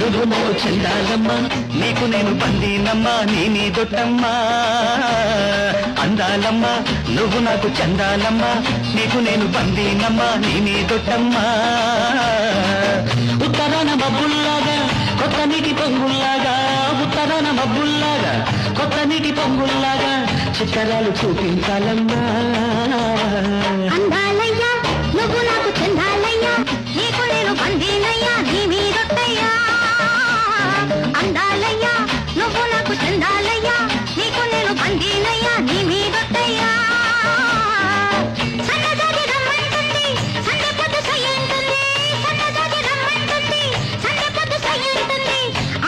నువ్వు నాకు చందాలమ్మ నీకు నేను బందీనమ్మ నీ దొట్టమ్మ అందాలమ్మ నువ్వు నాకు చందాలమ్మ నీకు నేను బందీనమ్మ నీ దొట్టమ్మ ఉత్తరాన మబ్బుల్లాగా కొత్త నీటి పొంగుల్లాగా ఉత్తరాన మబ్బుల్లాగా కొత్త నీటి పొంగుల్లాగా చిత్తరాలు చూపించాలమ్మా అందాలయ్యా నువ్వు నాకు చందాలయ్యా నీకు నేను బందీనయ్యా నీ మీదొట్టయ్యా అందాలయ్యా నువ్వు నాకు చందాలయ్యా నీకు నేను బందీనయ్యా నీ మీదొట్టయ్యా సన్నజాజి రమ్మంటుంది సందె పొద్దు సయ్యంటుంది సన్నజాజి రమ్మంటుంది సందె పొద్దు సయ్యంటుంది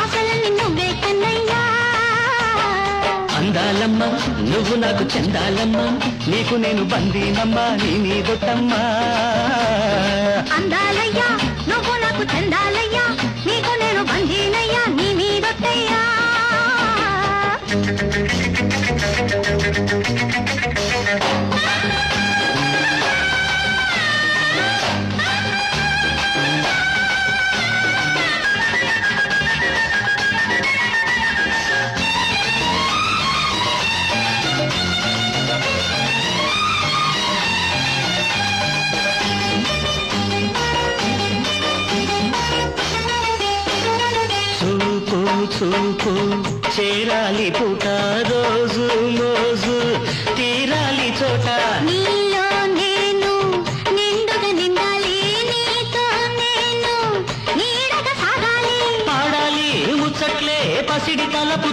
ఆశలన్నీ నువ్వే కన్నయ్యా అందాలమ్మ నువ్వు నాకు చందాలమ్మ నీకు నేను బందీనమ్మ నీ దొట్టమ్మ అందాలయ్యా నువ్వు నాకు చందాలయ్యా నీకు నేను బందీనయ్యా నీ మీదొట్టయ్యా చూపు చేరాలి పూట రోజు మోజు తీరాలి చోట నీలో నేను నిండుగా నిండాలి నీతో నేను నీడగా సాగాలి పాడాలి ముచ్చట్లే పసిడి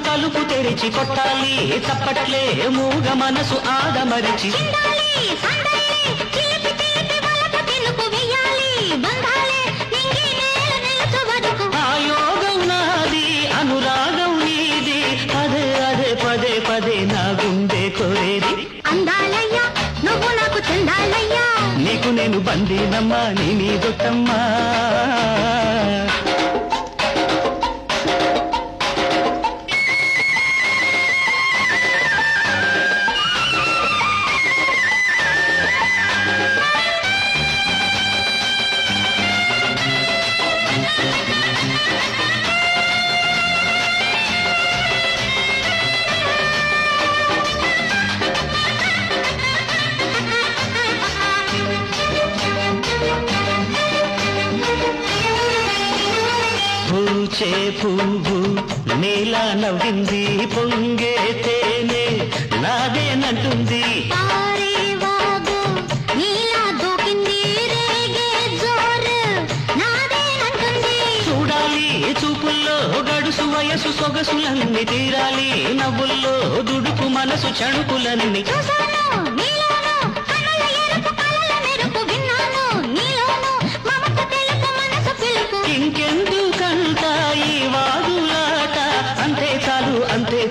తలుపు తెరిచి కొట్టాలి చప్పట్లే మూగ మనసు ఆడమరిచి చిందాలి సందలి చిలిపి చిలిపి వలపు తెలుపు వెయ్యాలి బంధాలే నింగి నేల నిలుచు వరకు ఆ యోగం నాది అనురాగం నీది అదే అదే పదే పదే నా గుండె కోరేది అందాలయ్యా నువ్వు నాకు చందాలయ్యా నీకు నేను బందీనమ్మ నీ దొట్టమ్మ పూచే పువ్వు నేల నవ్వింది పొంగే తేనె నాదేనంటుంది పారే వాగు నీలా దూకింది రేగే జోరు నాదేనంటుంది చూడాలి చూపుల్లో గడుసు వయసు సొగసులన్నీ తీరాలి నవ్వుల్లో దుడుకు మనసు చణుకులన్నీ చూశాను నీలోను కళ్ళ ఎరుపు కళ్ళ మెరుపు విన్నాను నీలోను మమత తెలుపు మనసు పిలుపు ఇంకెందుకంట ఈ వాదులాట అంతే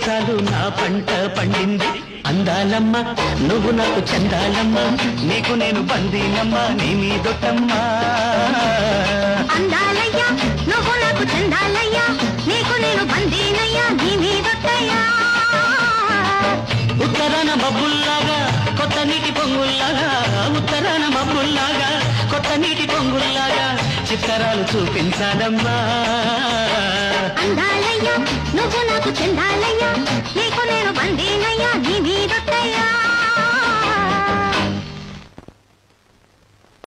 చాలు నా పంట పండింది అందాలమ్మ నువ్వు నాకు చందాలమ్మ నీకు నేను బందీనమ్మ నీ దొట్టమ్మ అందాలయ్యా నువ్వు నాకు చందాలయ్యా నీకు నేను బందీనయ్యా నీ మీదొట్టయ్యా ఉత్తరాన మబ్బుల్లాగా కొత్త నీటి పొంగుల్లాగా ఉత్తరాన మబ్బుల్లాగా కొత్త నీటి పొంగుల్లాగా చిత్తరాలు చూపించాలమ్మా అందాలయ్యా నువ్వు నాకు చందాలయ్యా నీకు నేను బందీ